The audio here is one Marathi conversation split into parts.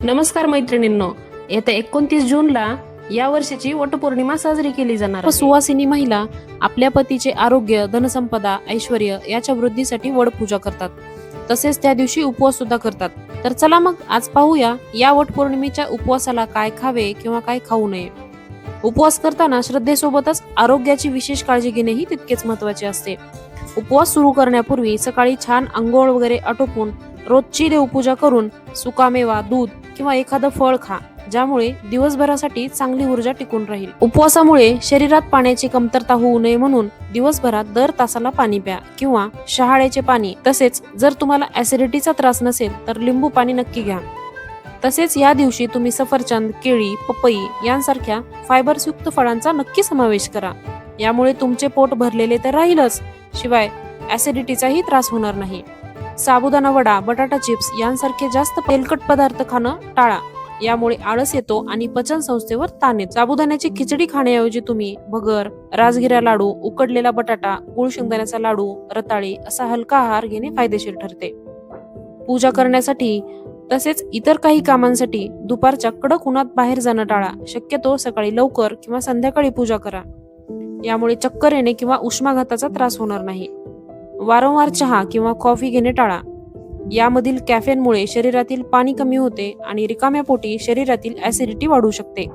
नमस्कार मैत्रिणींनो, येत्या 29 जूनला या वर्षीची वटपौर्णिमा साजरी केली जाणार आहे. सुवासिनी महिला आपल्या पतीचे आरोग्य, धनसंपदा, ऐश्वर याच्या वृद्धीसाठी वड पूजा करतात. तसेच त्या दिवशी उपवास सुद्धा करतात. तर चला मग आज पाहूया या वटपौर्णिमेच्या उपवासाला काय खावे किंवा काय खाऊ नये. उपवास करताना श्रद्धेसोबतच आरोग्याची विशेष काळजी घेणेही तितकेच महत्त्वाचे असते. उपवास सुरू करण्यापूर्वी सकाळी छान अंघोळ वगैरे आटोपून रोजची देवपूजा करून सुकामेवा, दूध किंवा एखादं फळ खा, ज्यामुळे दिवसभरासाठी चांगली ऊर्जा टिकून राहील. उपवासामुळे शरीरात पाण्याची कमतरता होऊ नये म्हणून दिवसभरात दर तासाला पाणी प्या किंवा शहाळ्याचे पाणी. तसेच जर तुम्हाला ऍसिडिटीचा त्रास नसेल तर लिंबू पाणी नक्की घ्या. तसेच या दिवशी तुम्ही सफरचंद, केळी, पपई यांसारख्या फायबर्सयुक्त फळांचा नक्की समावेश करा. यामुळे तुमचे पोट भरलेले तर राहीलच, शिवाय ऍसिडिटीचाही त्रास होणार नाही. साबुदाणा वडा, बटाटा चिप्स यांसारखे जास्त तेलकट पदार्थ खाणं टाळा. यामुळे आळस येतो आणि पचन संस्थेवर ताण येतो. साबुदाण्याची खिचडी खाण्याऐवजी तुम्ही भगर, राजगिरा लाडू, उकडलेला बटाटा, गुळ शेंगदाण्याचा लाडू, रताळी असा हलका आहार घेणे फायदेशीर ठरते. पूजा करण्यासाठी तसेच इतर काही कामांसाठी दुपारच्या कडक उन्हात बाहेर जाणं टाळा. शक्यतो सकाळी लवकर किंवा संध्याकाळी पूजा करा. यामुळे चक्कर येणे किंवा उष्माघाताचा त्रास होणार नाही. वारंवार चहा किंवा कॉफी घेणे टाळा. यामधील कॅफेनमुळे शरीरातील पाणी कमी होते आणि रिकाम्या पोटी शरीरातील ऍसिडिटी वाढू शकते.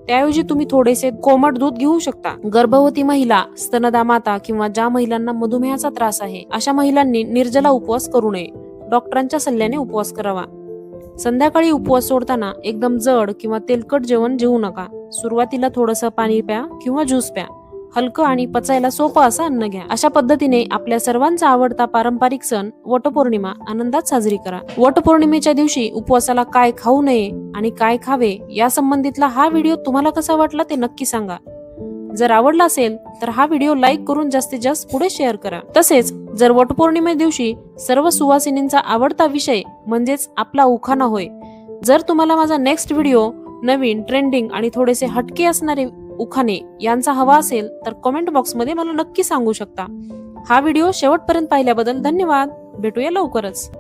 त्याऐवजी तुम्ही थोडेसे कोमट दूध घेऊ शकता. गर्भवती महिला, स्तनदा माता किंवा ज्या महिलांना मधुमेहाचा त्रास आहे अशा महिलांनी निर्जला उपवास करू नये. डॉक्टरांच्या सल्ल्याने उपवास करावा. संध्याकाळी उपवास सोडताना एकदम जड किंवा तेलकट जेवण जेवू नका. सुरुवातीला थोडंसं पाणी प्या किंवा ज्यूस प्या. हलकं आणि पचायला सोपं असं अन्न घ्या. अशा पद्धतीने आपल्या सर्वांचा आवडता पारंपरिक सण वटपौर्णिमा आनंदात साजरी करा. वटपौर्णिमेच्या दिवशी उपवासाला काय खाऊ नये आणि काय खावे या संबंधितला हा व्हिडिओ तुम्हाला कसा वाटला ते नक्की सांगा. जर आवडला असेल तर हा व्हिडिओ लाईक करून जास्तीत जास्त पुढे शेअर करा. तसेच जर वटपौर्णिमे दिवशी सर्व सुवासिनींचा आवडता विषय म्हणजेच आपला उखाणा होय, जर तुम्हाला माझा नेक्स्ट व्हिडिओ नवीन, ट्रेंडिंग आणि थोडेसे हटके असणारे उखाणे यांचा हवा असेल तर कमेंट बॉक्समध्ये मला नक्की सांगू शकता. हा व्हिडिओ शेवटपर्यंत पाहिल्याबद्दल धन्यवाद. भेटूया लवकरच.